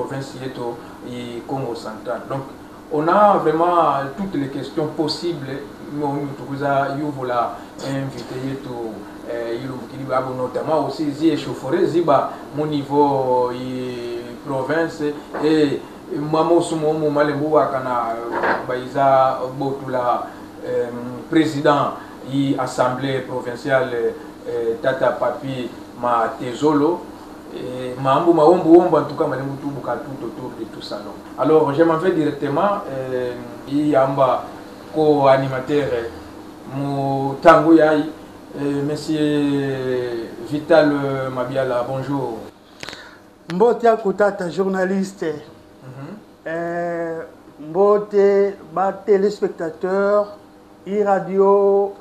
province et Congo central. Donc, on a vraiment toutes les questions possibles. Nous avons invité notamment aussi les chauffeurs, mon niveau province et Mamo Sumomo Malemboua Kana Baïza Botula président de l'Assemblée provinciale Tata Papi Ma Tezolo. En tout cas, tout autour de tout ça. Alors, je m'en vais directement. Il y a un co-animateur, monsieur Vital Mabiala, bonjour. Mbote Kotata, journaliste. Mbote, téléspectateur, radio,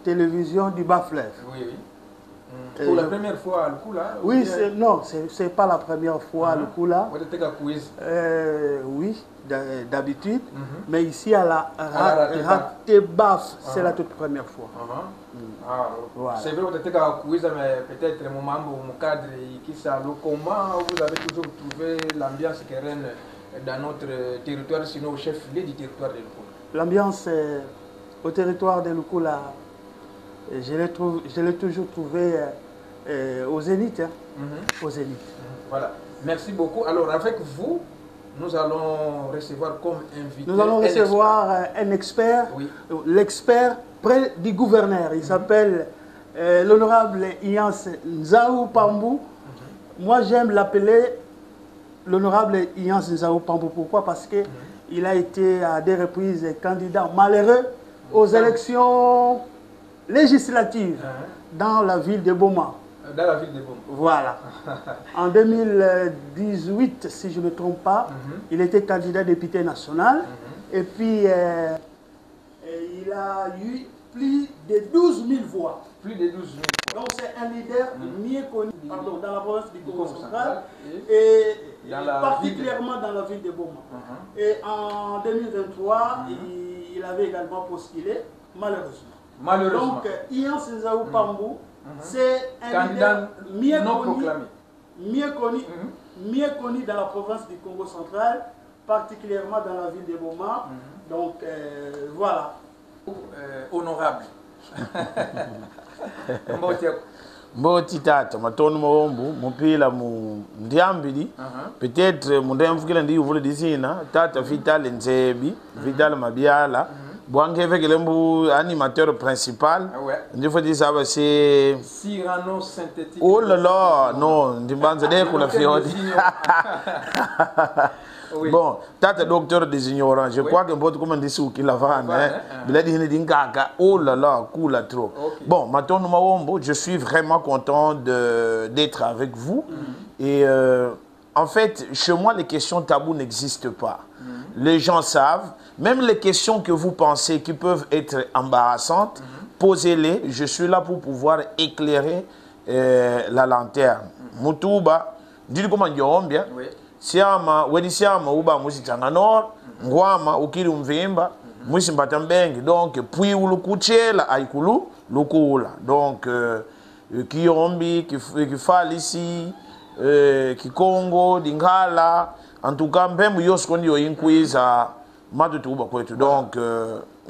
télévision du Bas-Fleuve. Oui, oui. Pour la première fois à Lukula? Oui, non, c'est pas la première fois à Lukula. Oui, d'habitude. Mais ici à la Ratebaf, c'est la toute première fois. Voilà. C'est vrai que vous avez quiz, mais peut-être au moment où mon cadre comment vous avez toujours trouvé l'ambiance qui règne dans notre territoire, sinon au chef-lieu du territoire de Lukula? L'ambiance au territoire de Lukula, je l'ai toujours trouvé au Zénith. Au Zénith. Voilà. Merci beaucoup. Alors, avec vous, nous allons recevoir comme invité. Nous allons recevoir un expert, oui. L'expert près du gouverneur. Il s'appelle l'honorable Iance Nzaou Pambou. Moi, j'aime l'appeler l'honorable Iance Nzaou Pambou. Pourquoi? Parce qu'il a été à des reprises candidat malheureux aux élections législatives dans la ville de Boma. Dans la ville de Boma. Voilà. En 2018, si je ne me trompe pas, il était candidat député national. Et puis, il a eu plus de 12 000 voix. Plus de 12 000 voix. Donc, c'est un leader mieux connu dans la province du Congo central et particulièrement dans la ville de Boma. Et en 2023, il avait également postulé, malheureusement. Donc, Ian Nzaou Pambou, c'est un leader mieux connu dans la province du Congo central, particulièrement dans la ville de Boma. Donc, voilà. Honorable. Mboti tata matonu mawombu mupila mu ndiambili peut-être mundemvukile ndi uvule disina tata Vital Nzebi Vital Mabiala Bwange vekele mbu animateur principal. Il faut dire ça c'est Cyrano synthétique. Oh là là, non, ndimbanza de kula fiode. Oui. Bon, tata docteur des ignorants, je crois que beaucoup comme dit qui la vanne hein. Biladi hine dingaga. Oh là là, cool trop. Bon, maintenant Mawombo, je suis vraiment content d'être avec vous et en fait, chez moi les questions tabous n'existent pas. Les gens savent, même les questions que vous pensez qui peuvent être embarrassantes, posez-les, je suis là pour pouvoir éclairer la lanterne. Mutuba, dis comment bien. Siama, wedi siama uba musi changanor, ngwama ukiri umvimba, musi mbatambengi. Donc, puis ulukuchela aikulu lukula. Donc, kiyombi, kifali ici, kikongo, dingala, en tout cas, même yoskondi yo inkwiza matutuba kwetu. Donc,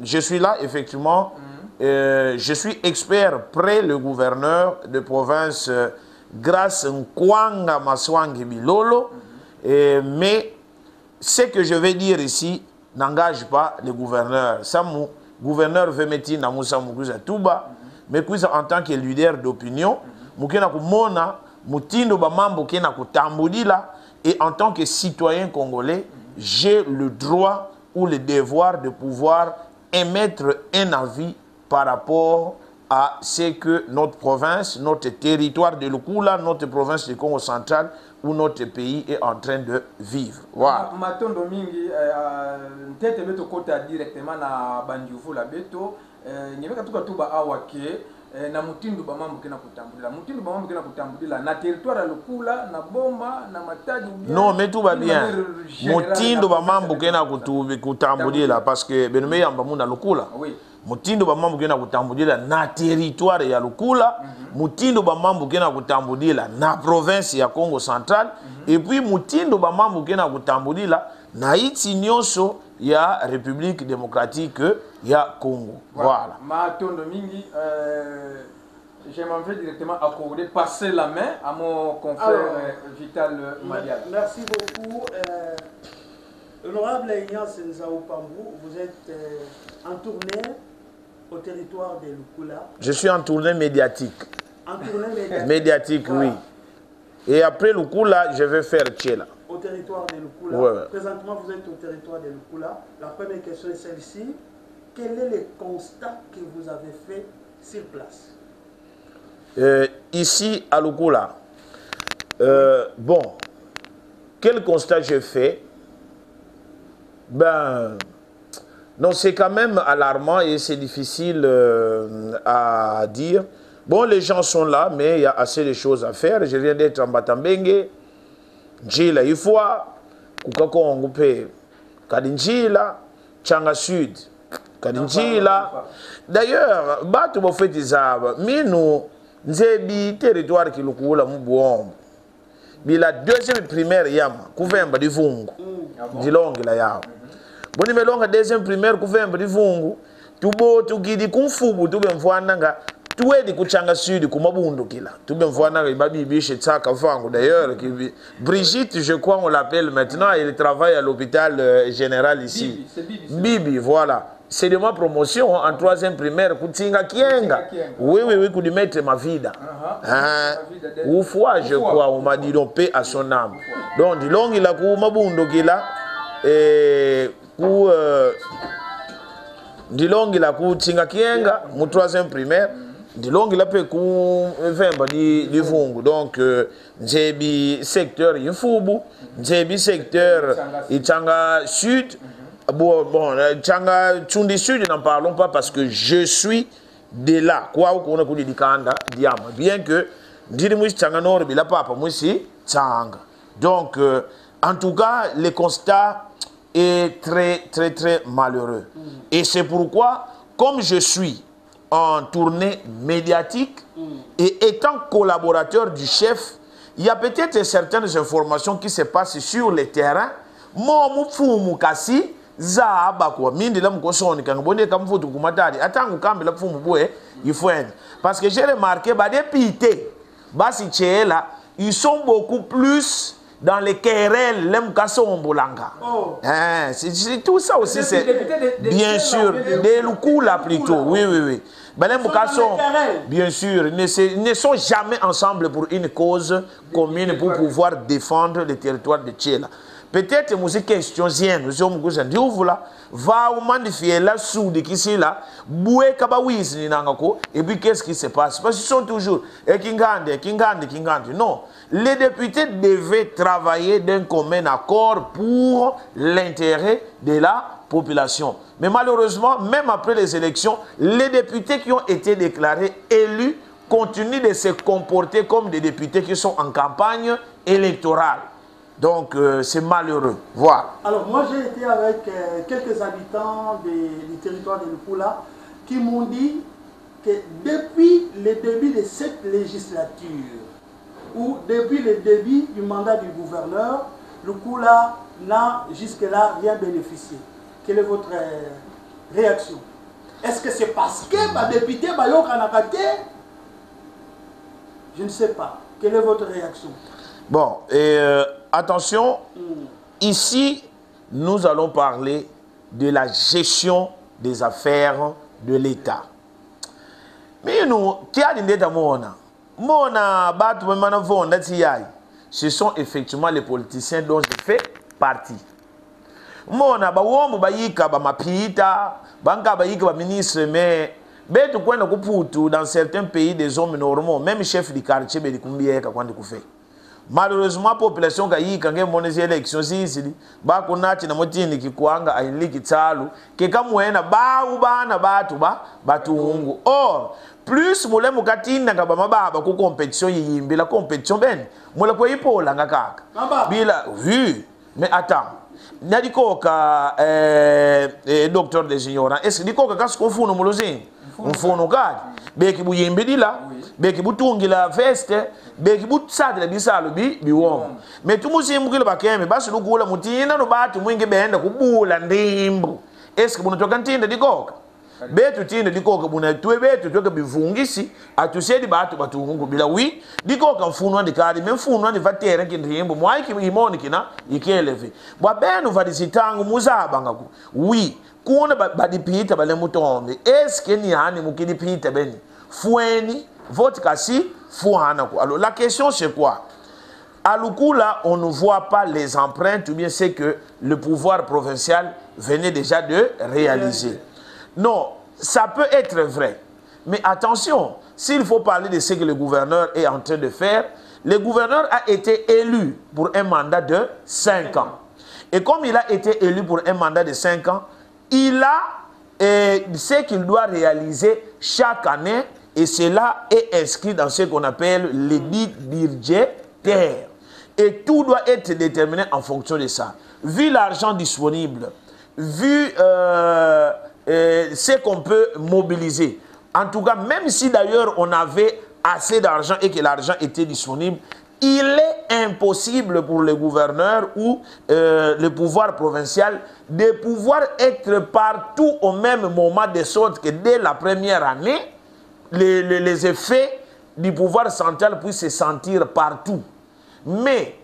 je suis là effectivement. Je suis expert près le gouverneur de province grâce Nkwanga Maswangi Bilolo. Mais ce que je vais dire ici n'engage pas le gouverneur. Ça, mon gouverneur veut mettre dans Moussa Moukuza Touba, mais en tant que leader d'opinion, Moukena Kumona, Moutindo Bamambo Kena Kutambudila, et en tant que citoyen congolais, j'ai le droit ou le devoir de pouvoir émettre un avis par rapport à ce que notre province, notre territoire de Lukula, notre province du Congo central où notre pays est en train de vivre. Voilà. Matondo mingi ntete beto kota directement na bandiuvu la beto nyebeka tuka tuba awake na mutindu bamambo kena kutambulila mutindu bamambo kena kutambulila na territoire ya Lukula na Boma na Matadi non mais tout va bien mutindu bamambo kena kutambulila parce que benome yamba muna Lukula oui mutindo ba mambo kena kutambudila na territoire ya Lukula, mutindo ba mambo kena kutambudila na province ya Congo Central, et puis mutindo ba mambo kena kutambudila na iti nyonso ya République démocratique ya Congo. Voilà. Matondo mingi, j'aimerais directement accorder, passer la main à mon confrère Vital Madial. Merci beaucoup. Honorable Ignace Nzao Pambou, vous êtes en tournée au territoire de Lukula. Je suis en tournée médiatique. En tournée médiatique. Médiatique, voilà. Oui. Et après Lukula, je vais faire Tchela. Au territoire de Lukula. Ouais. Présentement, vous êtes au territoire de Lukula. La première question est celle-ci. Quel est le constat que vous avez fait sur place? Ici, à Lukula, bon, quel constat j'ai fait? Ben, non, c'est quand même alarmant et c'est difficile à dire. Bon, les gens sont là, mais il y a assez de choses à faire. Je viens d'être en Batambengue, Njila Ifwa, Kukako Ngoupe, Kadinjila, Tchanga Sud, Kadinjila. D'ailleurs, Batu Bofetizaba, Minou, Nzebi, territoire qui Lukula Mouboum. La deuxième primaire, Yama, Kouvemba di Vungu, Dilong la Yama. Boni melonga deuxième primaire Kouvemba di Vungu, Tubo, Tukidi, Kunfubu, Tube Mfwananga, Tuedi Kuchanga Sud, Kumabundo Kila. Tube Mfwananga, Babi Biche Tsaka Fango. D'ailleurs, Brigitte, je crois, on l'appelle maintenant, elle travaille à l'hôpital général ici. Bibi, voilà. C'est de ma promotion en troisième primaire, Kutinga Kienga. Oui, oui, oui, Kudimete Mavida. Ou fois, je crois, on m'a dit, donc, paix à son âme. Donc, dis donc, il a kou Mabundo Kila, et kou. Dis donc, il a kou Tinga Kienga, mon troisième primaire. Dis donc, il a pu kou Vemba di Vungu. Donc, j'ai secteur Infubu, j'ai secteur Itanga Sud. Bon, Tchanga Tchundi Sud, n'en parlons pas parce que je suis de là. Quoi qu'on a dit Kanda, Diama. Bien que, dis-moi, Tchanga Nord, il a pas, moi aussi, Tchanga. Donc, en tout cas, le constat est très, très, très malheureux. Et c'est pourquoi, comme je suis en tournée médiatique et étant collaborateur du chef, il y a peut-être certaines informations qui se passent sur le terrain. Moi, Moufoumou Kassi, parce que j'ai remarqué ils sont beaucoup plus dans les querelles c'est tout ça aussi, c'est bien sûr des Lukula plutôt, oui, oui, oui. Bien sûr, ne sont jamais ensemble pour une cause commune pour pouvoir défendre le territoire de Tchela. Peut-être que ces questions nous sommes va au mandifier la soude qui est là, boué kabawiz ni nangako, et puis qu'est-ce qui se passe? Parce qu'ils sont toujours Kingandi. Non, les députés devaient travailler d'un commun accord pour l'intérêt de la population. Mais malheureusement, même après les élections, les députés qui ont été déclarés élus continuent de se comporter comme des députés qui sont en campagne électorale. Donc, c'est malheureux. Voilà. Alors, moi, j'ai été avec quelques habitants du territoire de Lukula qui m'ont dit que depuis le début de cette législature, ou depuis le début du mandat du gouverneur, Lukula n'a jusque-là rien bénéficié. Quelle est votre réaction? Est-ce que c'est parce que les députés Bayo Kanakate? Je ne sais pas. Quelle est votre réaction? Bon, et attention, ici, nous allons parler de la gestion des affaires de l'État. Mais nous, ce sont effectivement les politiciens dont je fais partie. Mona bawombo bayika ba mapita, banka bayika ba ministre, mais betu kwenda kuputu dans certains pays des hommes normaux, même chef du quartier be dikumbieka kwandi kufe. Malheureusement, la population qui a eu élections ici, ba kunati na motini kikwanga ainliki tsalu, ke kamwena ba ubana batu ungu. Or, plus mule mukatinda nga bamababa ku compétition yimbi la compétition ben, mule ko ipola nga kaka. Bila, oui. Mais attends. Nadiko ka docteur des ignorants. Est-ce que diko ka kasko funo mulozin? On funo gad. Beki bu yembedila, beki bu tungila veste, beki bu sadle bisalo bi wom. Mais tout musi mukile bakeme basi lukula mutina no batu mwingi benda kubula ndimbu. Est-ce que bunotoka ntinda diko ka? Betu tinde dikoka buna tuwe betu tuweka bivungisi atusedi batu batungu bila wi dikoka mfuno ndikadi memfuno ndivatere kindrimbo mwaiki imoni kina ikeleve bwa benu vadisitangu muzabanga ku wi kuna badipita bale mutombe eske ni hani mukidipita beni fueni vote kasi fuhana ku. Alors la question c'est quoi? À Lukula, on ne voit pas les empreintes ou bien c'est que le pouvoir provincial venait déjà de réaliser. Non, ça peut être vrai. Mais attention, s'il faut parler de ce que le gouverneur est en train de faire, le gouverneur a été élu pour un mandat de 5 ans. Et comme il a été élu pour un mandat de 5 ans, il a ce qu'il doit réaliser chaque année et cela est inscrit dans ce qu'on appelle l'édit budgétaire. Et tout doit être déterminé en fonction de ça. Vu l'argent disponible, vu ce qu'on peut mobiliser. En tout cas, même si d'ailleurs on avait assez d'argent et que l'argent était disponible, il est impossible pour le gouverneur ou le pouvoir provincial de pouvoir être partout au même moment, de sorte que dès la première année, les effets du pouvoir central puissent se sentir partout. Mais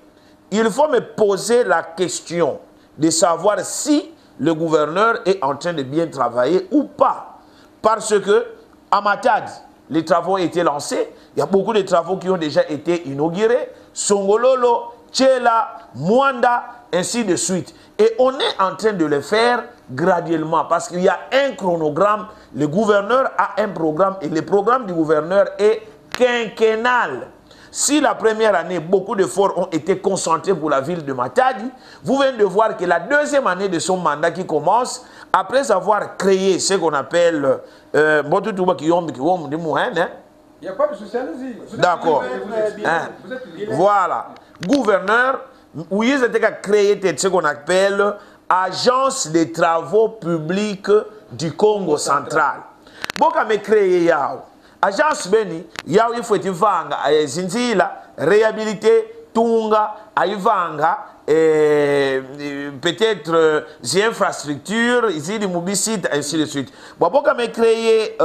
il faut me poser la question de savoir si le gouverneur est en train de bien travailler ou pas. Parce que, à Matadi, les travaux ont été lancés. Il y a beaucoup de travaux qui ont déjà été inaugurés. Songololo, Tchela, Mwanda, ainsi de suite. Et on est en train de le faire graduellement parce qu'il y a un chronogramme. Le gouverneur a un programme et le programme du gouverneur est quinquennal. Si la première année, beaucoup d'efforts ont été concentrés pour la ville de Matadi, vous venez de voir que la deuxième année de son mandat qui commence, après avoir créé ce qu'on appelle... il n'y a pas de socialisme. D'accord. Voilà. Gouverneur, où ils étaient créé ce qu'on appelle Agence des travaux publics du Congo central. Bon, quand on créé Yao. Agence Beni, Yao il faut être vanga, zinzila, réhabiliter, tunga, aïvanga, peut-être des infrastructures, ici des mobilisites, ainsi de suite. Bon, quand on créé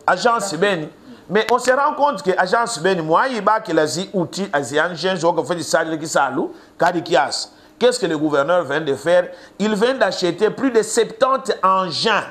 Agence Beni, mais on se rend compte que Agence Beni, moi, il y a des outils, des engins, qui fait des salles qui salou, kadikias. Qu'est-ce que le gouverneur vient de faire? Il vient d'acheter plus de 70 engins.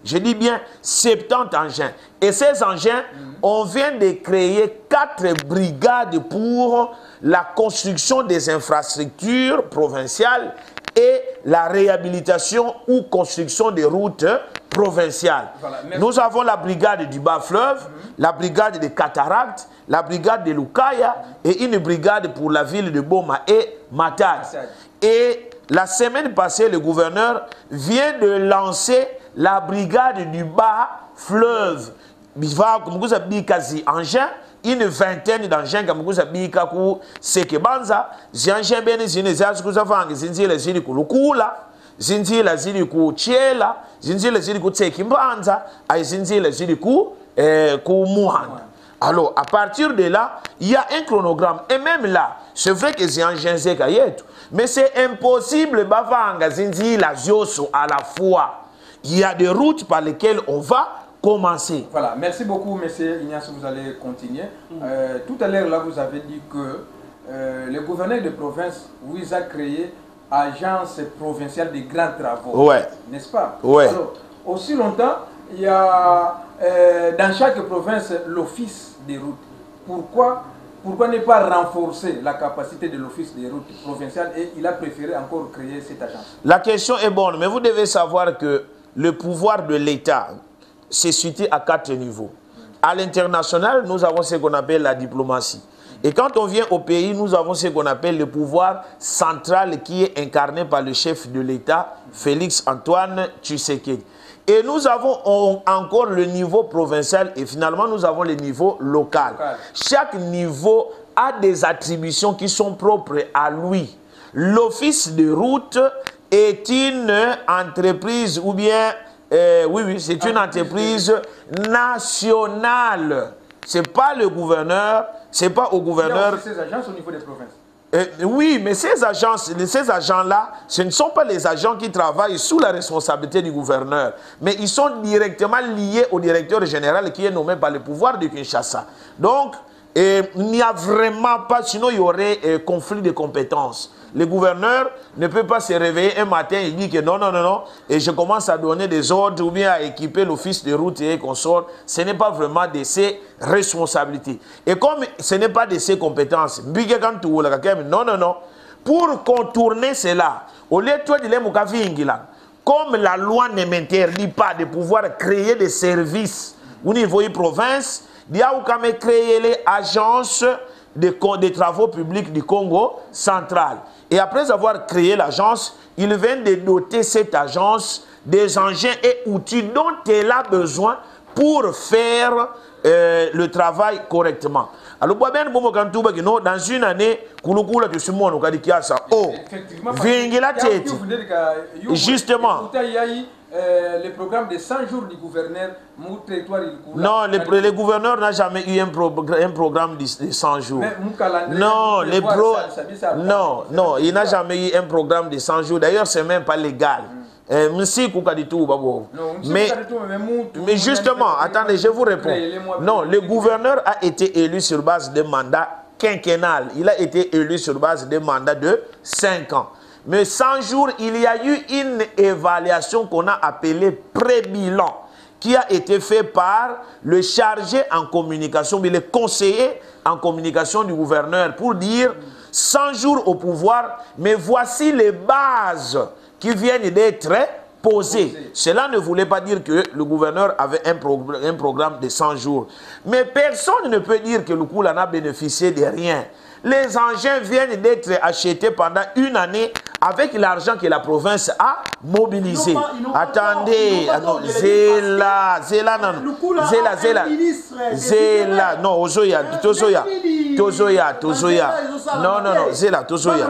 Je dis bien 70 engins. Et ces engins, on vient de créer 4 brigades pour la construction des infrastructures provinciales et la réhabilitation ou construction des routes provinciales. Voilà, nous avons la brigade du Bas-Fleuve, la brigade des Cataractes, la brigade de Lukaya et une brigade pour la ville de Boma et Matadi. Et la semaine passée, le gouverneur vient de lancer la brigade du Bas-Fleuve. Il va engins, une vingtaine d'engins comme vous avez Sekebanza, Ziangien Beni Zinezas Kuzavang, Zinzila Ziliku Lukula, Zinzila Ziliku Chiela, Zinzila Ziliku Tsekimbanza, et Zinzila Ziliku Muhan. Alors, à partir de là, il y a un chronogramme. Et même là, c'est vrai que c'est un engin, mais c'est impossible Bavanga, Zinzila Zioso à la fois. Il y a des routes par lesquelles on va commencer. Voilà, merci beaucoup, monsieur Ignace, vous allez continuer. Tout à l'heure, là, vous avez dit que le gouverneur de province vous a créé agence provinciale des grands travaux. Ouais. N'est-ce pas? Ouais. Alors, aussi longtemps, il y a dans chaque province l'office des routes. Pourquoi ne pas renforcer la capacité de l'office des routes provinciales et il a préféré encore créer cette agence? La question est bonne, mais vous devez savoir que le pouvoir de l'État se situe à 4 niveaux. À l'international, nous avons ce qu'on appelle la diplomatie. Et quand on vient au pays, nous avons ce qu'on appelle le pouvoir central qui est incarné par le chef de l'État, Félix Antoine Tshisekedi. Et nous avons encore le niveau provincial et finalement nous avons le niveau local. Chaque niveau a des attributions qui sont propres à lui. l'office de route est une entreprise ou bien, oui, c'est une entreprise nationale. Ce n'est pas le gouverneur, c'est pas au gouverneur. Il y a aussi ces agences au niveau des provinces. Oui, mais ces agents-là, ce ne sont pas les agents qui travaillent sous la responsabilité du gouverneur, mais ils sont directement liés au directeur général qui est nommé par le pouvoir de Kinshasa. Donc, il n'y a vraiment pas, sinon il y aurait conflit de compétences. Le gouverneur ne peut pas se réveiller un matin et dire que non, non, non, non, et je commence à donner des ordres ou bien à équiper l'office de route et consorts. Ce n'est pas vraiment de ses responsabilités. Et comme ce n'est pas de ses compétences, non, non, non, pour contourner cela, au lieu de comme la loi ne m'interdit pas de pouvoir créer des services au niveau de province, il y a créé les agences des travaux publics du Congo central. Et après avoir créé l'agence, il vient de doter cette agence des engins et outils dont elle a besoin pour faire le travail correctement. Alors, dans une année, justement, le programme de 100 jours du gouverneur, mon territoire, non, le gouverneur n'a jamais eu un programme de 100 jours. Non, non, il n'a jamais eu un programme de 100 jours. D'ailleurs, ce n'est même pas légal. Mais justement, attendez, je vous réponds. Non, le gouverneur a été élu sur base de mandat quinquennal. Il a été élu sur base de mandat de 5 ans. Mais 100 jours, il y a eu une évaluation qu'on a appelée pré-bilan, qui a été fait par le chargé en communication, mais le conseiller en communication du gouverneur, pour dire 100 jours au pouvoir, mais voici les bases qui viennent d'être posées. Cela ne voulait pas dire que le gouverneur avait un programme de 100 jours. Mais personne ne peut dire que le Kula n'a bénéficié de rien. Les engins viennent d'être achetés pendant une année avec l'argent que la province a mobilisé. Attendez, Zéla, non, Ozoya, Tozoya, non, non, non, Zéla, Tozoya.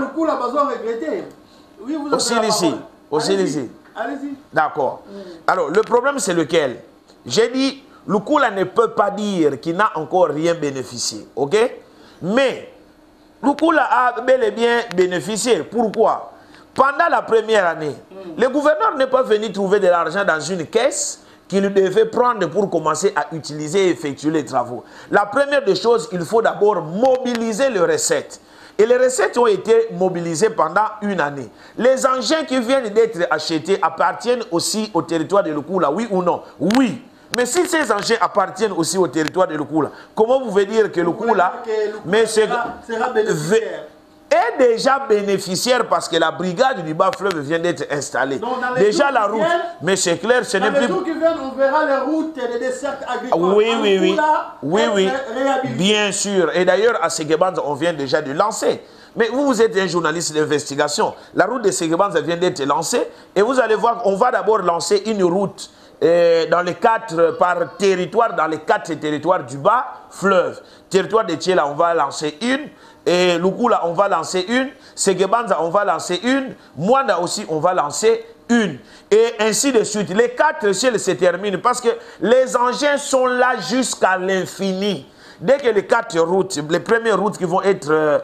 Aussi ici. D'accord. Alors, le problème, c'est lequel? J'ai dit, le Kula ne peut pas dire qu'il n'a encore rien bénéficié, ok? Mais Lukula a bel et bien bénéficié. Pourquoi? Pendant la première année, le gouverneur n'est pas venu trouver de l'argent dans une caisse qu'il devait prendre pour commencer à utiliser et effectuer les travaux. La première des choses, il faut d'abord mobiliser les recettes. Et les recettes ont été mobilisées pendant une année. Les engins qui viennent d'être achetés appartiennent aussi au territoire de Lukula, oui ou non? Oui. Mais si ces engins appartiennent aussi au territoire de Lukula, comment vous pouvez dire que Lukula est déjà bénéficiaire parce que la brigade du bas-fleuve vient d'être installée? Déjà la route, mais c'est clair, ce n'est plus... Dans les jours qui viennent, on verra les routes et les desserts agricoles. Oui, bien sûr. Et d'ailleurs, à Segebanza, on vient déjà de lancer. Mais vous êtes un journaliste d'investigation. La route de Segebanza vient d'être lancée et vous allez voir, on va d'abord lancer une route dans les 4 par territoire, dans les 4 territoires du bas fleuve. Territoire de Tchela, on va lancer une. Et Lukula, on va lancer une. Segebanza, on va lancer une. Mwanda aussi, on va lancer une. Et ainsi de suite. Les 4 échelles se terminent parce que les engins sont là jusqu'à l'infini. Dès que les 4 routes, les premières routes qui vont être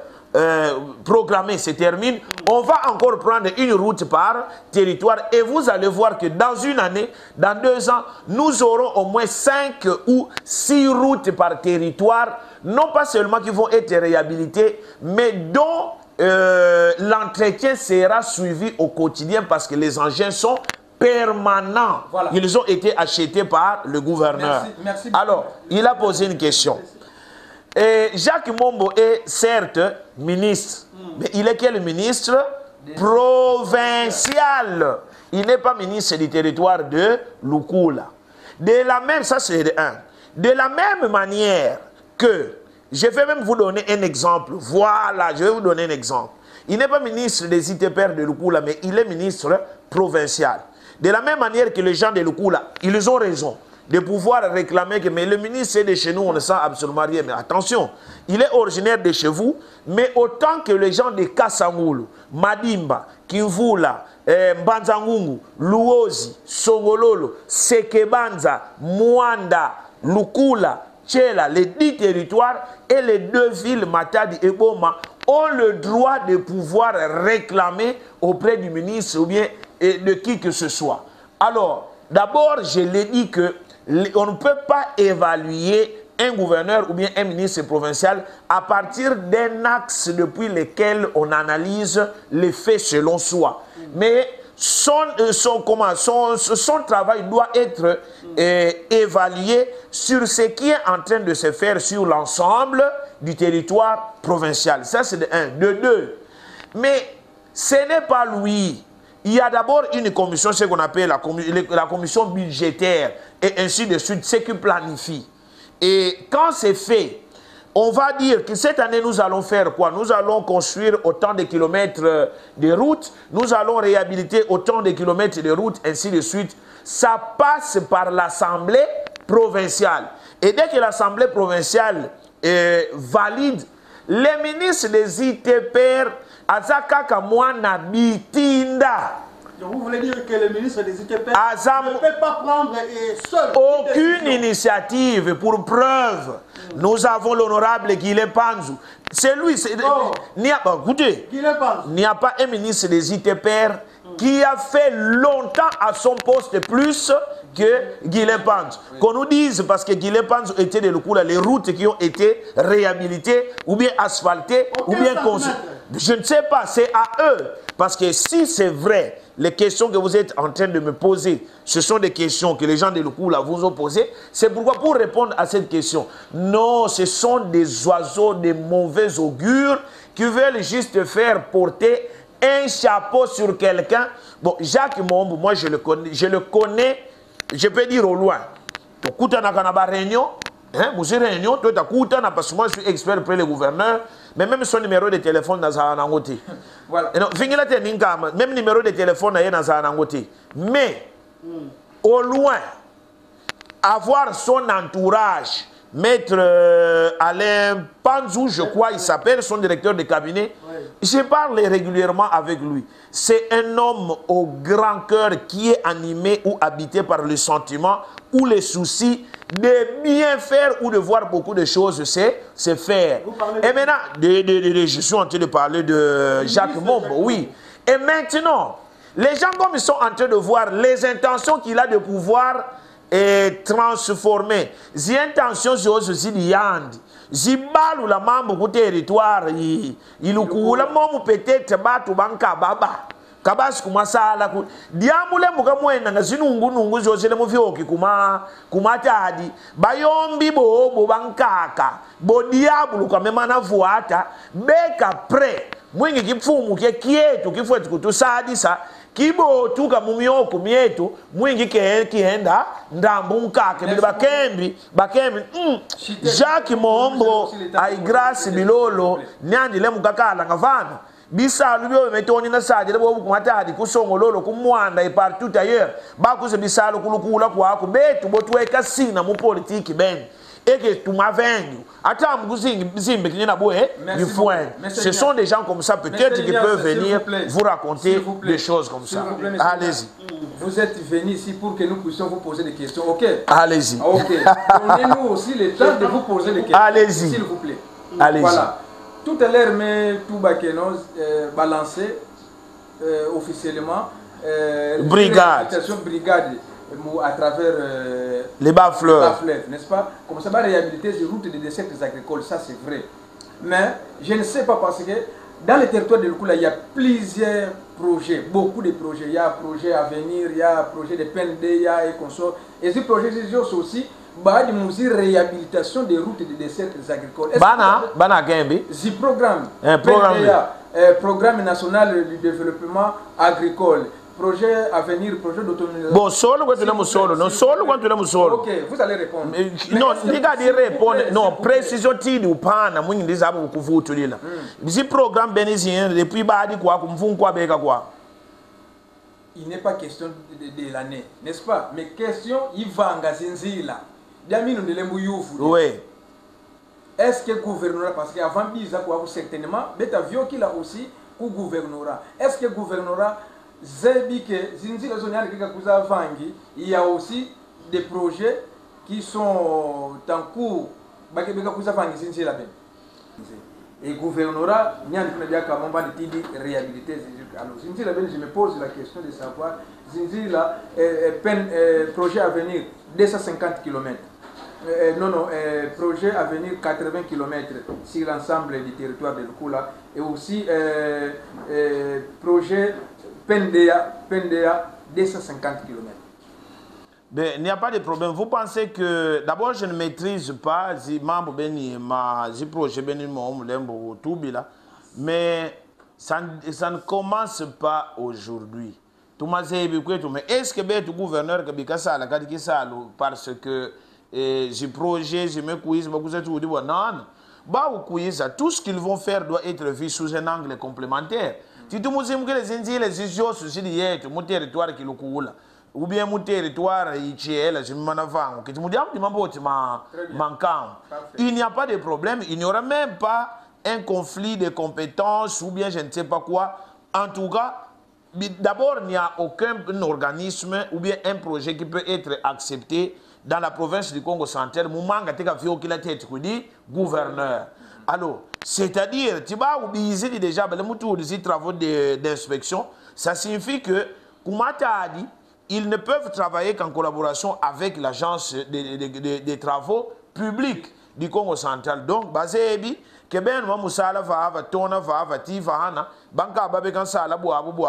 programmées se terminent, on va encore prendre une route par territoire et vous allez voir que dans une année, dans 2 ans, nous aurons au moins 5 ou 6 routes par territoire, non pas seulement qui vont être réhabilitées, mais dont l'entretien sera suivi au quotidien parce que les engins sont permanents. Voilà. Ils ont été achetés par le gouverneur. Merci. Alors, il a posé une question. Et Jacques Mombo est certes ministre, mais il est quel ministre? Provincial. Il n'est pas ministre du territoire de Lukula. De la même, ça c'est de 1. De la même manière que, je vais même vous donner un exemple. Voilà, je vais vous donner un exemple. Il n'est pas ministre des ITPR de Lukula, mais il est ministre provincial. De la même manière que les gens de Lukula, ils ont raison. de pouvoir réclamer que mais le ministre est de chez nous, on ne sent absolument rien. Mais attention, il est originaire de chez vous, mais autant que les gens de Kasangulu, Madimba, Kimvula, Mbanzangungu, Luozi, Songololo, Sekebanza, Mwanda, Lukula, Tchela, les 10 territoires et les 2 villes, Matadi et Boma, ont le droit de pouvoir réclamer auprès du ministre ou bien de qui que ce soit. Alors, d'abord, je l'ai dit que on ne peut pas évaluer un gouverneur ou bien un ministre provincial à partir d'un axe depuis lequel on analyse les faits selon soi. Mais son travail doit être évalué sur ce qui est en train de se faire sur l'ensemble du territoire provincial. Ça, c'est de 1. De 2. Mais ce n'est pas lui. Il y a d'abord une commission, ce qu'on appelle la commission budgétaire, et ainsi de suite, ce qui planifie. Et quand c'est fait, on va dire que cette année, nous allons faire quoi? Nous allons construire autant de kilomètres de routes, nous allons réhabiliter autant de kilomètres de routes, ainsi de suite. Ça passe par l'Assemblée provinciale. Et dès que l'Assemblée provinciale valide, les ministres des ITPR, Azaka Kamwana Bitinda. Vous voulez dire que le ministre des ITPR ne peut pas prendre seul aucune initiative pour preuve. Nous avons l'honorable Guilé Panzou. C'est lui. Écoutez, il n'y a pas un ministre des ITPR qui a fait longtemps à son poste plus que Guilé Panzou. Qu'on nous dise, parce que Guilé Panzou était de Lukula, les routes qui ont été réhabilitées, ou bien asphaltées, ou bien construites. Je ne sais pas, c'est à eux. Parce que si c'est vrai, les questions que vous êtes en train de me poser, ce sont des questions que les gens de Lukula vous ont posées. C'est pourquoi, pour répondre à cette question, non, ce sont des oiseaux de mauvais augure qui veulent juste faire porter un chapeau sur quelqu'un. Bon, Jacques Mombo, moi je le connais, je peux dire au loin. Écoute, on a réunion. Monsieur Réunion, toi, parce que moi je suis expert auprès du gouverneur, mais même son numéro de téléphone dans un côté. Voilà. Même numéro de téléphone dans un côté. Mais, au loin, avoir son entourage, Maître Alain Panzou, je crois, il s'appelle, son directeur de cabinet, je parle régulièrement avec lui. C'est un homme au grand cœur qui est animé ou habité par le sentiment ou les soucis de bien faire ou de voir beaucoup de choses, c'est faire. Et maintenant, je suis en train de parler de Jacques Mombo, oui. Et maintenant, les gens comme ils sont en train de voir les intentions qu'il a de pouvoir transformer. Les intentions sont aussi liandes. Zibalu la mambo ku territoire ilukula momu peut-être batu banka baba kabasi kumasala ku diamule muka mwena na zinungu zozele mu vyoki kumatadi bayombi bo bankaka bo diabulu kwa memana vuata beka pre mwingi kipfumu kietu kifwetu kutusadisa kibo tuka mumyoko myetu mwingi kienda ndambu nkake bili bakembi Jacques Mombo ay grâce bilolo nyandi le mukakala ngavana bisalu byo metoni na sajele bo kumatadi kusongololo kumwanda et partout ailleurs bakuze bisalu kulukula kwako betu botweka sina mu politique ben et que tout m'a vendu. Attends, ce sont des gens comme ça, peut-être qui peuvent venir vous raconter des choses comme ça. Allez-y. Vous êtes venu ici pour que nous puissions vous poser des questions, ok? Allez-y. Ok. Donnez-nous aussi le temps de vous poser des questions. Allez-y. S'il vous plaît. Allez-y. Voilà. Tout à l'heure, mais tout Bakenos balancé officiellement. Brigade. À travers les bas-fleurs, n'est-ce pas? Comme ça va réhabiliter les routes des desserts agricoles, ça c'est vrai. Mais je ne sais pas parce que dans le territoire de Lukula, il y a plusieurs projets, beaucoup de projets. Il y a un projet à venir, il y a un projet de PND, il y a et consorts. Et ces projets aussi, une réhabilitation des routes des desserts agricoles. Bana Gembi. Ce programme, programme national du développement agricole. Projet à venir, projet d'autonomisation. Bon, solo quand tu l'aimes solo, non solo quand tu l'aimes solo. Ok, vous allez répondre. Non, regardez répondre. Non, précision tidi ou pas na mwingi ndiza abu kuvutu lila. Si programme bénéficien depuis badi quoi comme font quoi beka quoi. il n'est pas question de l'année, n'est-ce pas? Mais question, il va en Zinzila. Oui. Est-ce que le gouvernement, parce qu'avant, il y a certainement, mais tu as vu qu'il a aussi le gouvernement. Est-ce que le gouvernement, il y a aussi des projets qui sont en cours? Et le gouvernement, il y a des réhabilités. Alors, je me pose la question de savoir, projet à venir 250 km. Projet à venir 80 km sur l'ensemble du territoire de Lukula. Et aussi projet PNDA 250 km. Ben, il n'y a pas de problème. Vous pensez que, d'abord, je ne maîtrise pas si membre si projet mais ça ne commence pas aujourd'hui. Mais est-ce que le gouverneur parce que j'ai projet, j'ai mes quiz, non, tout ce qu'ils vont faire doit être vu sous un angle complémentaire. Si tu me dis que les gens sont mon territoire qui le coule, ou bien mon territoire, il n'y a pas de problème, il n'y aura même pas un conflit de compétences ou bien je ne sais pas quoi. En tout cas, d'abord, il n'y a aucun organisme ou bien un projet qui peut être accepté dans la province du Congo central. Gouverneur. Alors, c'est-à-dire, tu vas oublier déjà les travaux d'inspection. Ça signifie que, comme tu as dit, ils ne peuvent travailler qu'en collaboration avec l'agence des travaux publics du Congo central. Donc, basé que ben musala va tona va ti va banka babe kan sala boabu.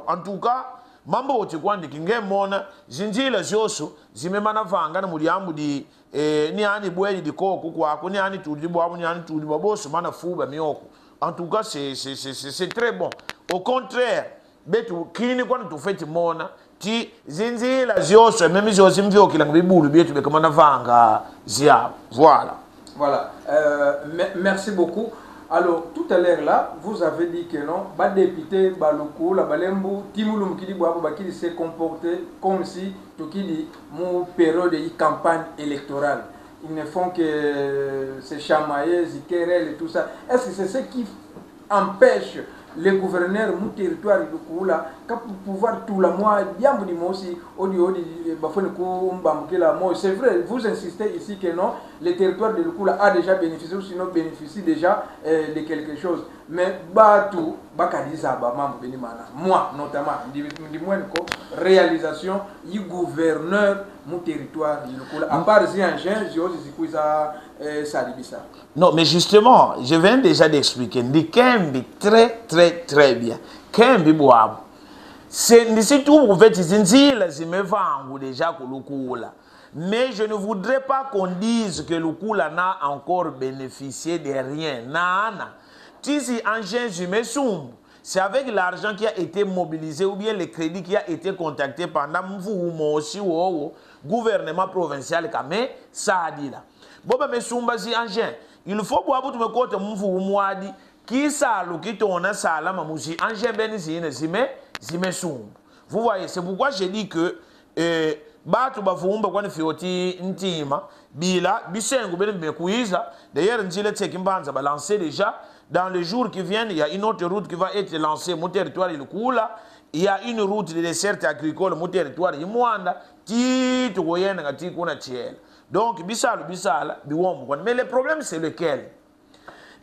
En tout cas, mambo otikwandi kingemona zinjila zoso zimemana vanga na muliambu di ni ani bweli di koko kwako ni ani tudi boabu ni ani tudi boboso mana fuba mioko. En tout cas, c'est très bon. Au contraire, betu kini kwa tu feti mona ti zinjila zoso même zoso mvyo kilango bibulu betu bekamana vanga zia. Voilà. Voilà, merci beaucoup. Alors, tout à l'heure là, vous avez dit que non, les députés, Baloko, la Balembo, Timouloum qui dit s'est comporté comme si tout qui dit mon période de campagne électorale. Ils ne font que se chamailler, zikérel et tout ça. Est-ce que c'est ce qui empêche les gouverneurs mon territoire de Koula pour pouvoir tout la mois aussi c'est vrai, vous insistez ici que non, le territoire de Koula a déjà bénéficié ou sinon bénéficie déjà de quelque chose, mais Batou Bakadiza moi notamment du moins réalisation du gouverneur mon territoire de Koula à part Ziangien Salibissa. Non, mais justement, je viens déjà d'expliquer. Ndi Kembi très bien. Kembi boabu. C'est tout pour faire déjà Lukula. Mais je ne voudrais pas qu'on dise que Lukula n'a encore bénéficié de rien. Nana. Si c'est avec l'argent qui a été mobilisé ou bien le crédit qui a été contacté pendant le gouvernement provincial comme ça a dit là. Boba mesumba si engin. Il faut boire tout me côté mwadi qui ça lo qui tona sala mamusi engin ben si mesumba. Vous voyez, c'est pourquoi je dis que batu bavumba kwa fioti ntima bila bisengo ben mekuiza d'ailleurs njile tsekimbanza balancer déjà dans les jours qui viennent. Il y a une autre route qui va être lancée mon territoire il Kula. Il y a une route de dessert agricole mon territoire il Mwanda ti to goyena ngati kuna tiel. Donc, mais le problème, c'est lequel?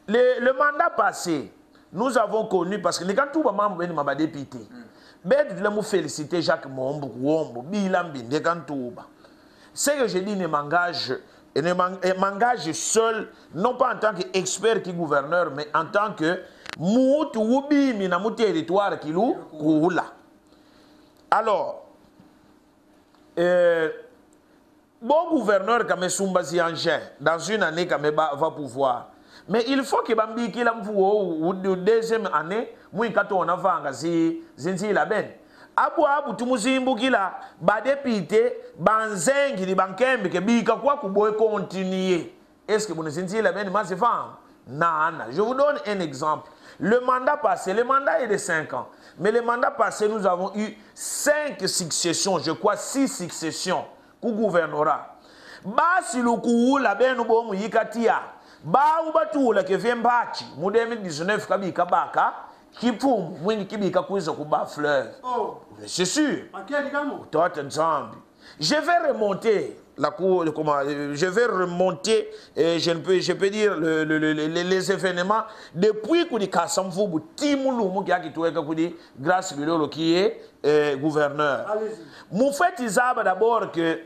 Le mandat passé, nous avons connu, parce que quand tout le monde m'a député, je vais féliciter Jacques Mombo, ce que je dis ne m'engage seul, non pas en tant qu'expert qui gouverneur, mais en tant que territoire qui loue. Alors, bon gouverneur comme Sumbazi Angers, dans une année comme va pouvoir. Mais il faut que Bambi qu'il a ou deuxième année, moi quand on a vanga zinzi la ben. Abu tumuzimbu kila ba député banzengi di bankembe ke bika kwa kuboy continuer. Est-ce que vous zinzi la ben ma c'est femme? Non, je vous donne un exemple. Le mandat passé, le mandat est de 5 ans. Mais le mandat passé, nous avons eu 5 successions, je crois 6 successions, qui gouvernorat. Basi luku la benu bomu yikatia. Ba ubatu la ke viembachi. Mu 2019 kabika baka. Kipum, mwini kibika kuiza kuba fleuve. Oh. C'est sûr. Toi, je vais remonter la cour, je vais remonter, je peux dire les événements depuis que Kassamfou, Timoulou, qui a quitté grâce à qui est gouverneur. Mon fait Isaba d'abord que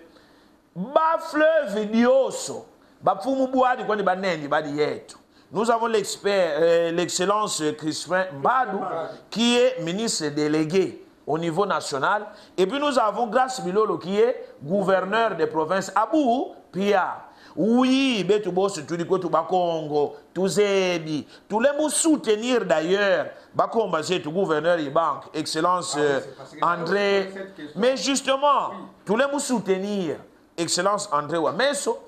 ba fleuve dioso, ba fumu boadi kwani banendi badi yetu. Nous avons l'expert, l'excellence Crispin Mbadou, qui est ministre délégué au niveau national. Et puis nous avons Grace Bilolo, qui est gouverneur des provinces Abou Pia. Oui, betu boss tout du côté Congo, tout Zébi, tous les mots soutenir d'ailleurs, Bakomba c'est tout gouverneur et banque, excellence André. Mais justement, tous les mots soutenir, excellence André Wameso.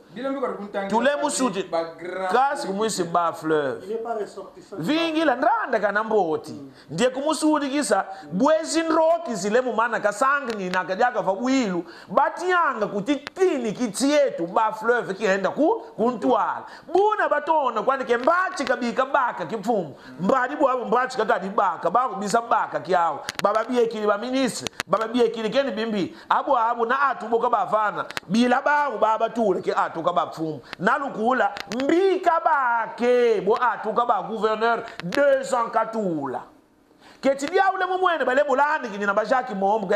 Tous les moussoutis, grâce à moi, c'est bas fleuve. Il n'est pas ressortissant. Vingi la ndanda kanamboti. Ndiye kumusudi kisa bwezi nroki zile mumana kasanga ni nakajaka fa wilu. Batianga kutitini kitietu ba fleuve kienda kuntwala. Buna batona kwani ke mbachi kabika baka kipfumu. Mbadi bwabo mbachi kakadi baka bako bisa baka kiawo. Baba biye kili ba ministre, baba biye kili keni bimbi. Abu na atuboka bafana. Bila bawo baba tule ke atu kabapfum nalukula mbika bake bo atuka ba gouverneur 200 katula ketidia ule mumwene bale bulandi kinina ba Jacques Mombo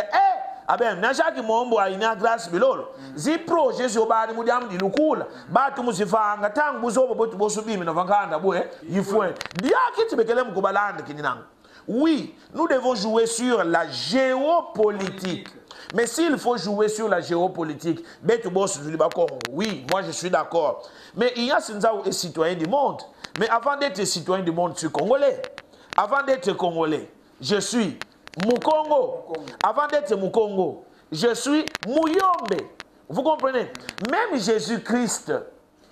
abem na Jacques Mombo aina Grace Bilolo zi projet zo bani mudiam di lukula batu musifanga tangu buzobo botu bosubimi na vankanda boe yifwe dia kiti bekele mkubalandi kinina. Oui, nous devons jouer sur la géopolitique. Mais s'il faut jouer sur la géopolitique, oui, moi je suis d'accord. Mais il y a des citoyens du monde. Mais avant d'être citoyen du monde, je suis congolais. Avant d'être congolais, je suis Mukongo. Avant d'être Mukongo, je suis Muyombe. Vous comprenez? Même Jésus-Christ,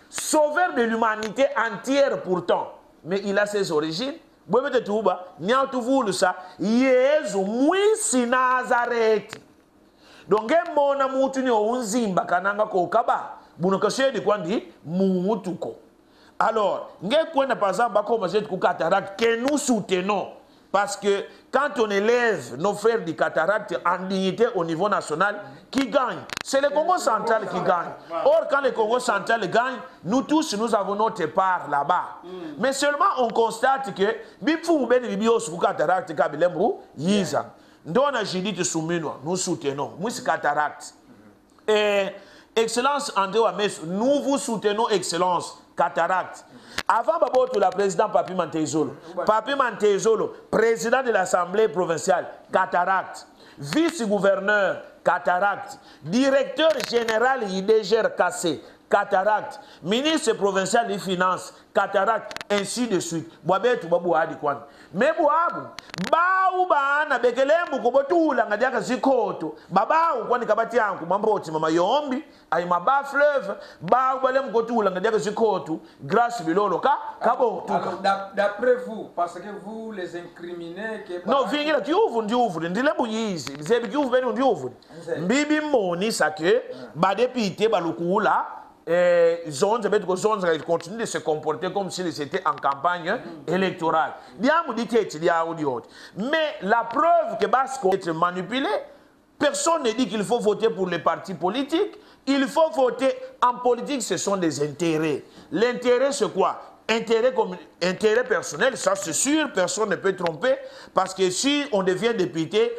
sauveur de l'humanité entière pourtant, mais il a ses origines. Bwebete tuba nyatuvulu sa Yesu mwisi Nazareti. Donc mona mutu ni onzimba kananga ko kaba buno kashedi kwandi mutuko. Alors, nge kwenda par exemple bako majet ku cataracte que nous soutenons parce que quand on élève nos frères du cataracte en dignité au niveau national, qui gagne? C'est le Congo central qui gagne. Or, quand le Congo central gagne, nous tous, nous avons notre part là-bas. Mais seulement, on constate que, nous soutenons. Nous, c'est cataracte. Et, Excellence André Wameso, nous vous soutenons, Excellence, cataracte. Avant Baboto, le président Papi Mantezolo. Papi Mantezolo, président de l'Assemblée provinciale, cataracte. Vice-gouverneur, cataracte. Directeur général IDGR cassé, cataracte. Ministre provincial des Finances, cataracte, ainsi de suite. Boabetu babu adi kwani. Mais boabu, baou baana bekelembu kobotula ngadiaka zikoto. Babau kwani kabati yangu mamboti mama yombi, ay maba fleuve, baou balem kotula ngadiaka zikoto, Grace Bilolo kabo. Alors d'après vous, parce que vous les incriminez que non, vingi la ndiuvu, ndilembu yizi, zebi kiuvu beni ndiuvu. Mbibi moni sake, badepite balukula. Ils continuent de se comporter comme s'ils étaient en campagne électorale. Mais la preuve que Basco est manipulé, personne ne dit qu'il faut voter pour les partis politiques. Il faut voter en politique, ce sont des intérêts. L'intérêt, c'est quoi? Intérêt personnel, ça c'est sûr, personne ne peut tromper. Parce que si on devient député,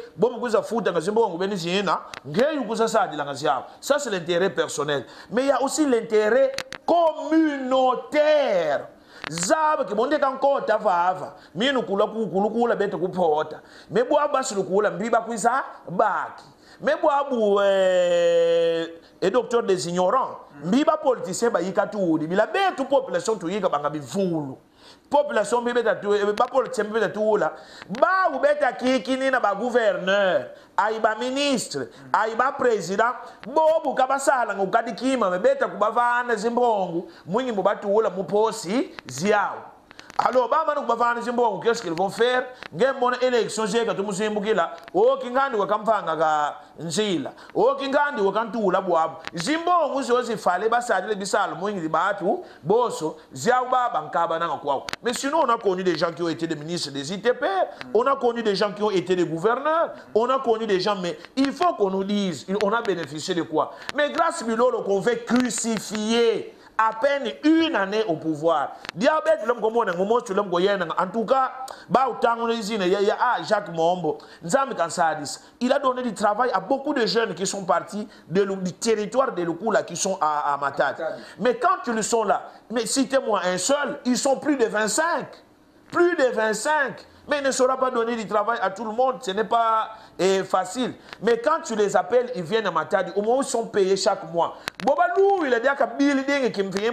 ça c'est l'intérêt personnel. Mais il y a aussi l'intérêt communautaire. Zaba ki monde kan ko tavava minu kula bete kupota me bwa basi lukula mbiba kwisa baki me bwa bu et docteur des ignorants mbiba politicien ba yikatudi bila betu population tu yika banga bivulu population bibeta tu ba politicien bibeta tuula ba ubeta kiki na ba gouverneur aiba ministre aiba président bobu kabasala ngukadikima bebeta kubavana zimbongo mwinyi mubatuula muposi ziao. Alors, qu'est-ce qu'ils vont faire? Mon élection, j'ai que tout le monde là. Oh, Kingandi wa kampanga ga nzila. Oh, Kingandi wa kantula boab. Zimbo, vous aussi fallait basad les bisal, moins de batou, bosso, ziaouba, bankaba na quoi. Mais sinon, on a connu des gens qui ont été des ministres des ITP, on a connu des gens qui ont été des gouverneurs, on a connu des gens, mais il faut qu'on nous dise, on a bénéficié de quoi? Mais grâce à Bilolo, qu'on fait crucifier. À peine une année au pouvoir. Diabète, l'homme comme moi, en tout cas, Jacques Mombo, il a donné du travail à beaucoup de jeunes qui sont partis du territoire de Lukula, qui sont à Matadi. Mais quand ils sont là, mais citez-moi un seul, ils sont plus de 25. Plus de 25. Mais il ne saura pas donner du travail à tout le monde, ce n'est pas facile. Mais quand tu les appelles, ils viennent à Matadi, au moins ils sont payés chaque mois. Bobalou, il a dit qu'à building qui me paye,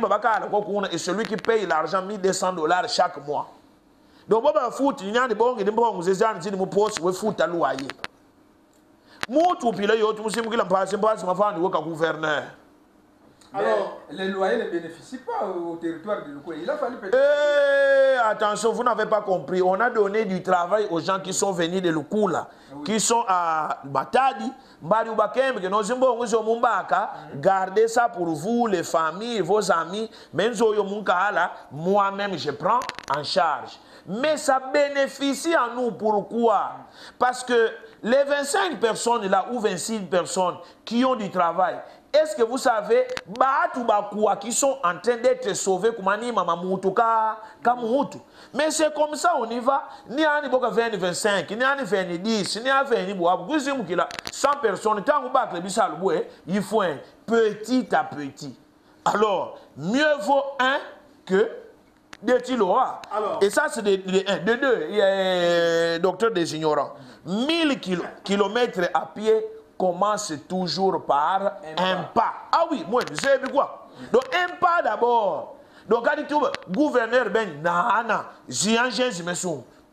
et celui qui paye l'argent, $1,200 chaque mois. Donc, Boba foot, il y a des bons, des bons, des gens qui me posent, ou foot à loyer. Moi, tout le monde, je me passe, ma femme, gouverneur. Alors, les loyers ne bénéficient pas au territoire de Lukula. Il a fallu peut-être... attention, vous n'avez pas compris. On a donné du travail aux gens qui sont venus de Lukula, qui sont à Matadi, gardez ça pour vous, les familles, vos amis. Moi-même, je prends en charge. Mais ça bénéficie à nous. Pourquoi? Parce que les 25 personnes là, ou 26 personnes qui ont du travail, est-ce que vous savez, qui sont en train d'être sauvés, mais c'est comme ça, on y va. Ni à 20, 25, ni à 20, 10, ni à 20, 100 personnes, il faut un petit à petit. Alors, mieux vaut un que deux kilos. Et ça, c'est de deux. Il y a docteur des ignorants. 1000 kilomètres à pied commence toujours par un pas. Ah oui, moi, je sais quoi. Donc, un pas d'abord. Donc, quand tu vois, gouverneur Ben Nahana,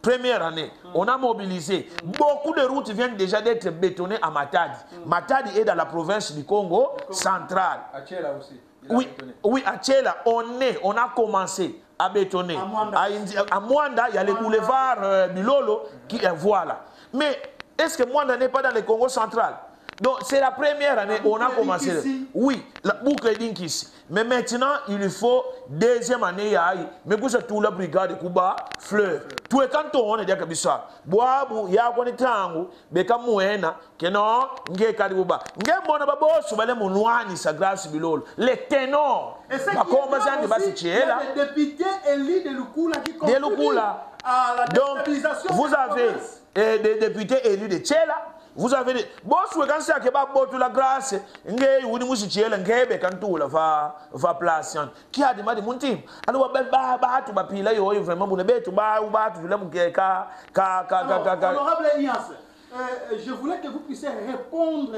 première année, on a mobilisé. Beaucoup de routes viennent déjà d'être bétonnées à Matadi. Matadi est dans la province du Congo central. À Tchela aussi. Oui, à Tchela, on a commencé à bétonner. À Mwanda, il y a les boulevards Bilolo qui voilà. Mais est-ce que Mwanda n'est pas dans le Congo central? Donc, c'est la première année où on a commencé. Oui, la boucle est ici. Mais maintenant, il faut deuxième année. Mais vous êtes tout la brigade de Kuba, fleur. Tout est quand on est déjà comme ça. Boabu, ya kone tangu, beka muena, keno, nge karibuba. Nge mona babo, subale mounouani sa grâce bilol. Les ténors. Et c'est qu'il y a des députés élus de Lukula qui contribuent à la déstabilisation. Donc, vous avez des députés élus de Tchela. Vous avez des... Bon, si vous avez la grâce, vous avez va place. Qui a demandé mon team? Alors, honorable Ignace, je voulais que vous puissiez répondre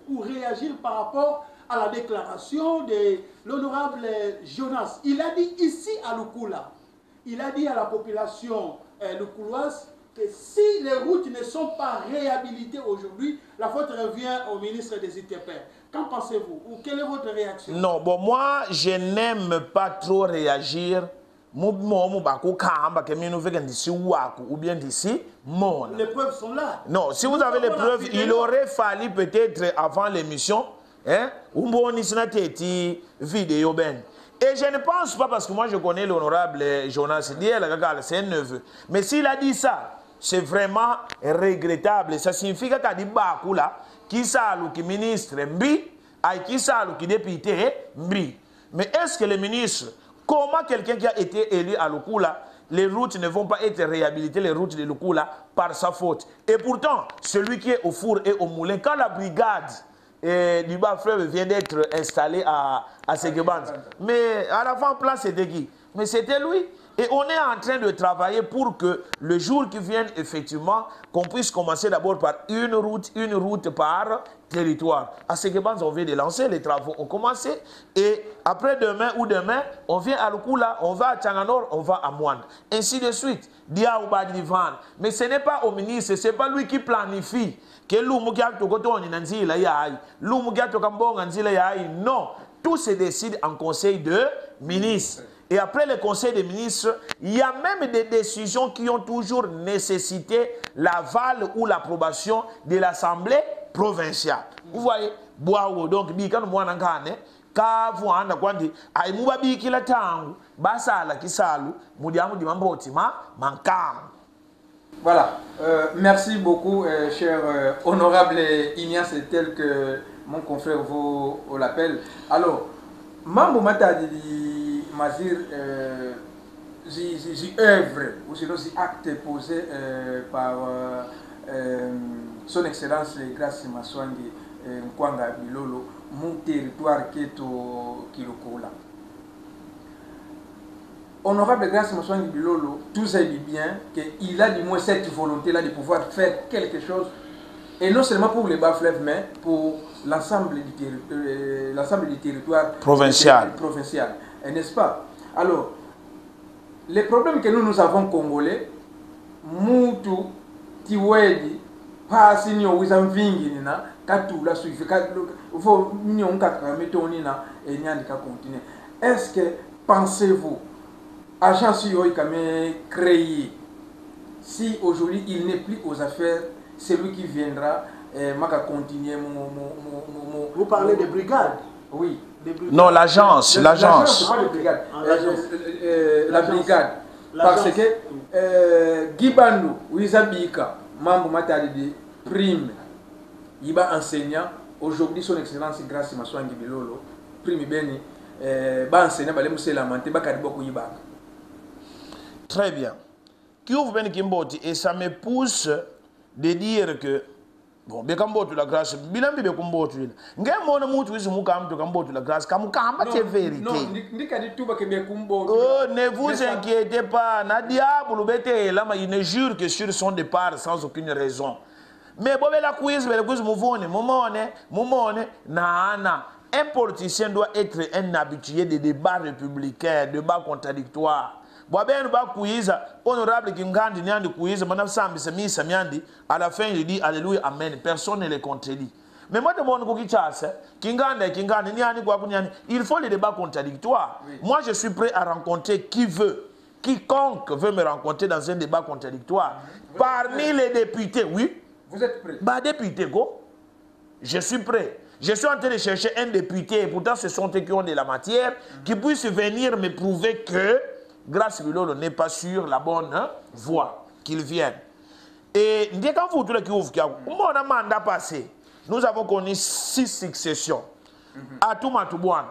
ou réagir par rapport à la déclaration de l'honorable Jonas. Il a dit ici à Lukula, il a dit à la population lukuloise que si les routes ne sont pas réhabilitées aujourd'hui, la faute revient au ministre des ITP. Qu'en pensez-vous? Ou quelle est votre réaction? Non, bon, moi, je n'aime pas trop réagir. Les preuves sont là. Non, si vous avez les preuves, il aurait fallu peut-être avant l'émission, hein, vidéo ben. Et je ne pense pas, parce que moi je connais l'honorable Jonas, c'est un neveu. Mais s'il a dit ça, c'est vraiment regrettable. Ça signifie qu'il y a des bakula qui sont les ministres mbi, qui sont les députés mbi. Mais est-ce que les ministres, comment quelqu'un qui a été élu à Lukula, les routes ne vont pas être réhabilitées, les routes de Lukula, par sa faute? Et pourtant, celui qui est au four et au moulin, quand la brigade du bas-fleuve vient d'être installée à Séguéband, mais à l'avant-place, c'était qui? Mais c'était lui. Et on est en train de travailler pour que le jour qui vient, effectivement, qu'on puisse commencer d'abord par une route par territoire. À Séguéband, on vient de lancer, les travaux ont commencé. Et après demain ou demain, on vient à Lukula, on va à Tchanganor, on va à Mwanda. Ainsi de suite. Mais ce n'est pas au ministre, ce n'est pas lui qui planifie. Non, tout se décide en conseil de ministre. Et après le Conseil des ministres, il y a même des décisions qui ont toujours nécessité l'aval ou l'approbation de l'Assemblée provinciale. Vous voyez, donc, voilà, merci beaucoup, cher honorable Ignace, tel que mon confrère vous l'appelle. Alors, Mambo Matadi Mazir, j'y œuvre, ou sinon j'y acte posé par son Excellence Grace Maswangi Nkwanga Bilolo, mon territoire qui est au Kilokola. Honorable Grace Maswangi Bilolo, tout ça dit bien qu'il a du moins cette volonté-là de pouvoir faire quelque chose, et non seulement pour les bas-fleuves, mais pour l'ensemble du territoire provincial. N'est-ce pas? Alors, les problèmes que nous avons congolais, Moutou, Tiwedi, Passinyo, Wizam Vinginina, Katula, est-ce que, pensez-vous, agence Yoïkame créée, si aujourd'hui il n'est plus aux affaires, celui qui viendra, m'a continuer Vous parlez des brigades? Oui. Non, l'agence. L'agence, pas les brigades. La brigade. Parce que Gibandou, Wizabika, membre matériel de prime, il va enseignant. Aujourd'hui, son excellence, grâce à Maswangi Bilolo, prime Beni, va enseigner, va les lamenter, va beaucoup Yibak. Très bien. Et ça me pousse de dire que bon, bekambotu la grâce, bilambi bekumbotu. Ngem mona mutu isu mukamtu kambotu la grâce, kamukamba c'est vérité. Non, ndika di tuba ke bekumbotu. Oh, ne vous inquiétez pas, na diable bete là, mais il ne jure que sur son départ sans aucune raison. Mais bobe la quiz mouvone, momone, na. Un politicien doit être un habitué des débats républicains, débats contradictoires. Boaben ba kuiza honorable Kingandi nyandi kuiza manafsambi semisa myandi à la fin il dit alléluia amen, personne ne le contredit. Mais moi de mon kukichasa Kingandi nyani kwa kunyani, il faut les débats contradictoires. Oui. Moi je suis prêt à rencontrer qui veut, quiconque veut me rencontrer dans un débat contradictoire. Parmi les députés, oui. Vous êtes prêt? Bah député go. Je suis prêt. Je suis en train de chercher un député et pourtant ce sont eux qui ont de la matière qui puissent venir me prouver que Grace Bilolo n'est pas sur la bonne voie, qu'il vienne. Et quand vous le mandat passé, nous avons connu 6 successions. Atumatubouana,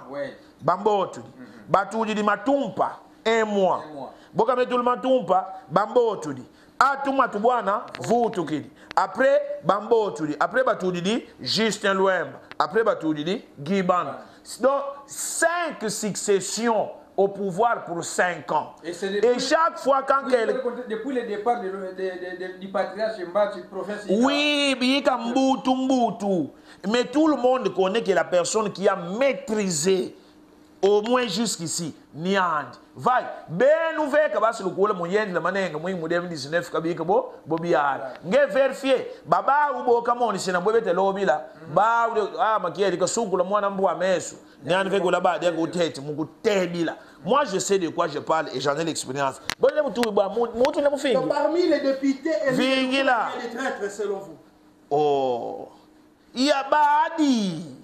Bambotu, Batoudi di Matumpa, 1 mois. Bokametul Matumpa, Bambotu di. Atumatubouana, Voutoukidi. Après Bambotu, après Batoudi di Justin Louemba, après Batoudi di Giban. Donc 5 successions au pouvoir pour 5 ans. Et chaque fois quand quelqu'un... Depuis le départ du patriarche Mbati, professeur... Oui, Mbutu. Mais tout le monde connaît que la personne qui a maîtrisé, au moins jusqu'ici, Niand. Vai, ben nous fait que le coule moyen de la manière que moi, 2019, Kabiko, Bobiar. Nge vérifié, Baba ou Bokamon, c'est un bébé de l'obila. Ba, ma qui est que soukou le moine en bois, mesu. Niand fait que là-bas, des gouttes têtes, mon goût tête. Moi, je sais de quoi je parle et j'en ai l'expérience. Parmi les députés, il y a des traîtres selon vous. Oh, il y a Badi.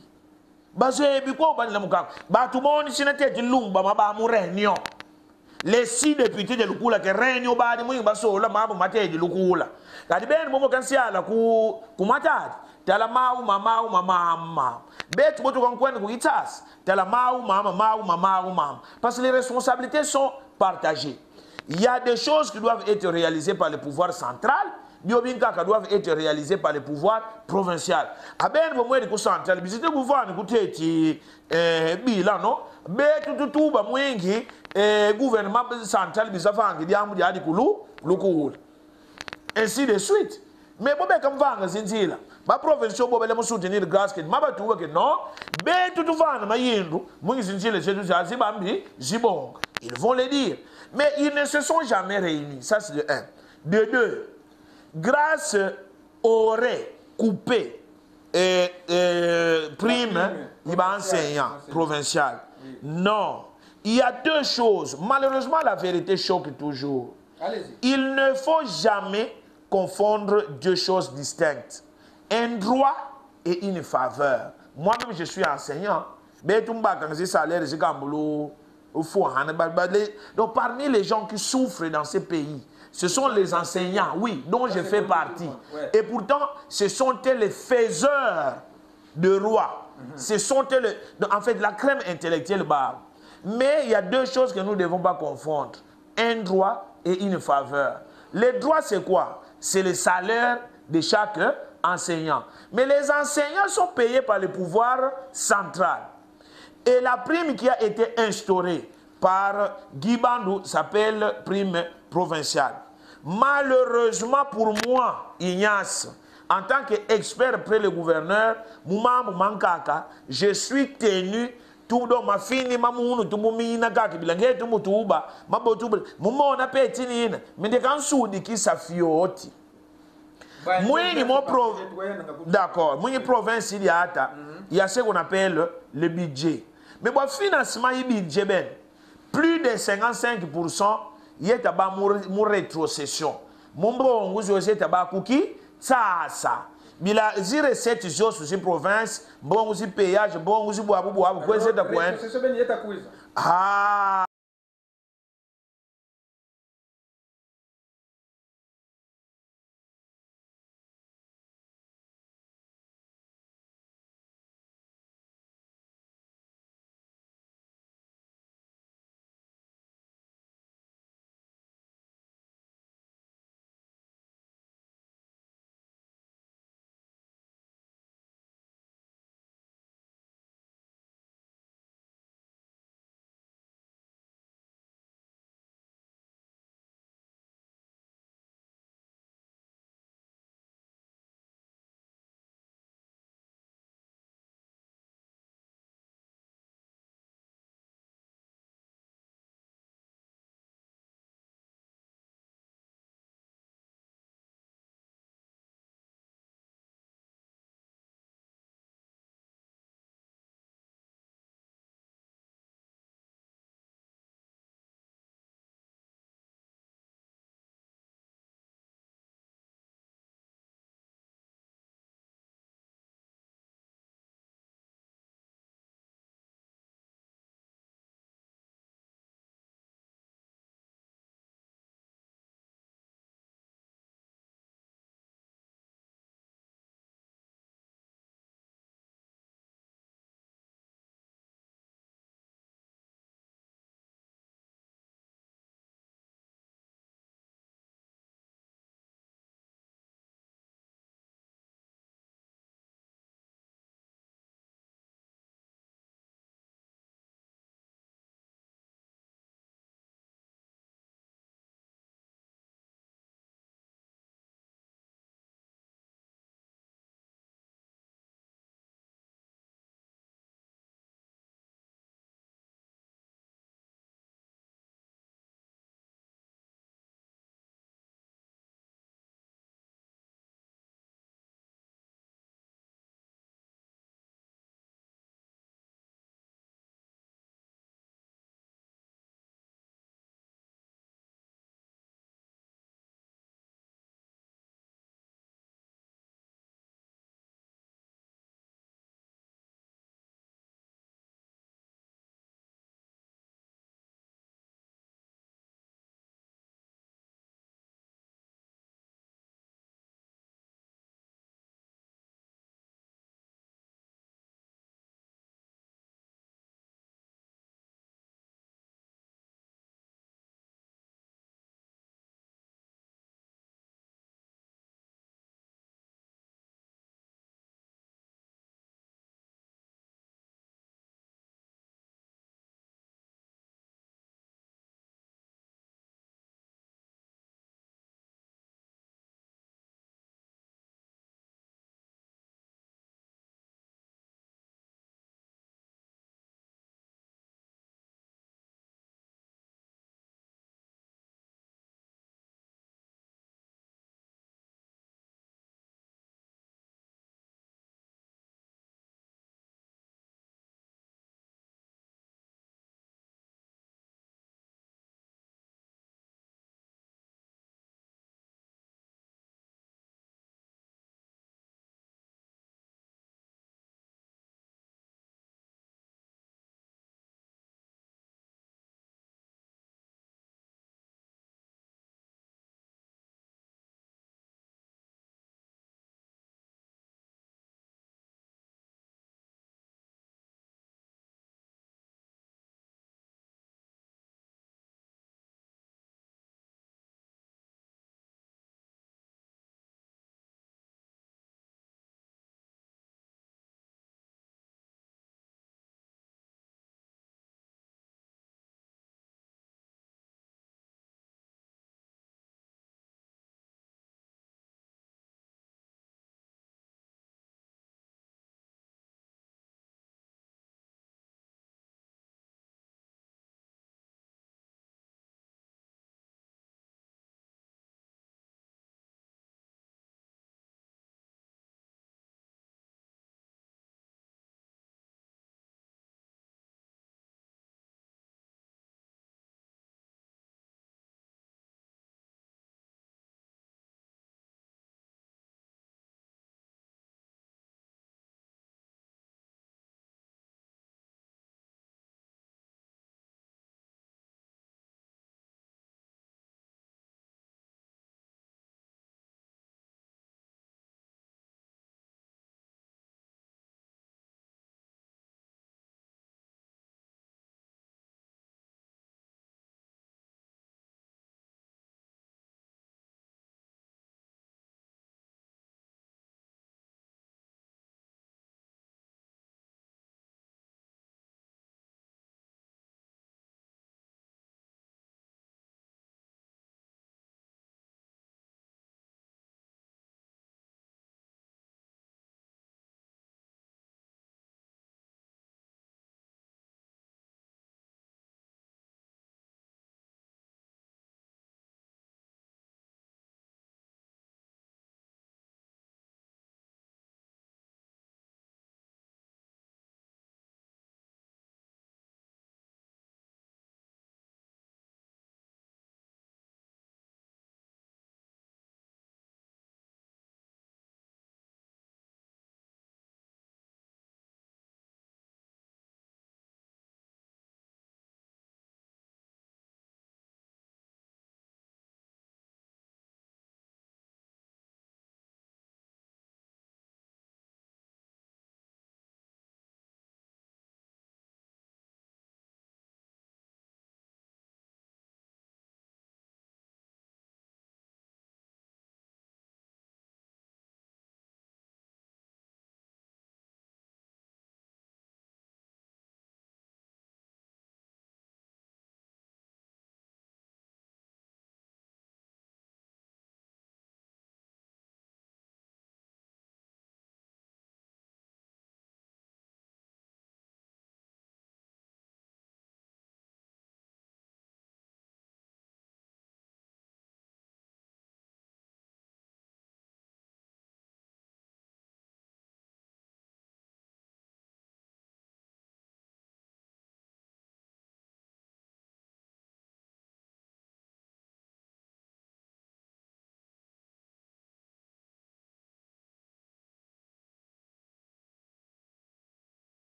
Les 6 députés de Lukula qui régnent Badi Mouy Basola, Mabu Mate de Lukula. La Dibène Momo Kansiala, Kumatad, Talamau, Mama. Bête, votre concours de Guitas, Talamau, Mama. Parce que les responsabilités sont partagées. Il y a des choses qui doivent être réalisées par le pouvoir central. Biobinka doivent être réalisés par le pouvoir provincial. Aben bo mwe ko central bizite gouvernement kuteti bila no be tutu ba mwengi gouvernement central bizafangi diamu diadi kulu lukulu. Ainsi de suite. Mais bobe kam vanga zinzila. Ba provincial bobe le soutenir grâce que maba tuwa que non be tutu vanga mayindu mungi zinzila zetu zazibambi zibong. Ils vont le dire. Mais ils ne se sont jamais réunis. Ça c'est de 1. De 2. Grâce aurait coupé prime, il va enseignant provincial. Non. il y a deux choses. Malheureusement, la vérité choque toujours. Allez-y. Il ne faut jamais confondre deux choses distinctes. Un droit et une faveur. Moi-même, je suis enseignant. Donc, parmi les gens qui souffrent dans ces pays, ce sont les enseignants, oui, dont je fais partie. Ouais. Et pourtant, ce sont les faiseurs de rois. Ce sont en fait la crème intellectuelle. Mais il y a deux choses que nous ne devons pas confondre. Un droit et une faveur. Les droits, c'est quoi? C'est le salaire de chaque enseignant. Mais les enseignants sont payés par le pouvoir central. Et la prime qui a été instaurée par Guy Bandou s'appelle prime provinciale. Malheureusement pour moi, Ignace, en tant qu'expert près le gouverneur, je suis tenu tout dans ma fille, ma moune, tout mon mina kaki, bilangue, tout mon touba, ma botuba, mon mon appétit, mais des gens soudis qui s'affioti. Moi, d'accord, moi, province, il y a ce qu'on appelle le budget. Mais bon, financement, il budget, plus de 55%, il y a mon rétrocession. Mon bon, vous avez cookie, ça. Bila zire set jo sur ces provinces, bon aussi péage, bon aussi bois, quoi c'est de quoi? Ah.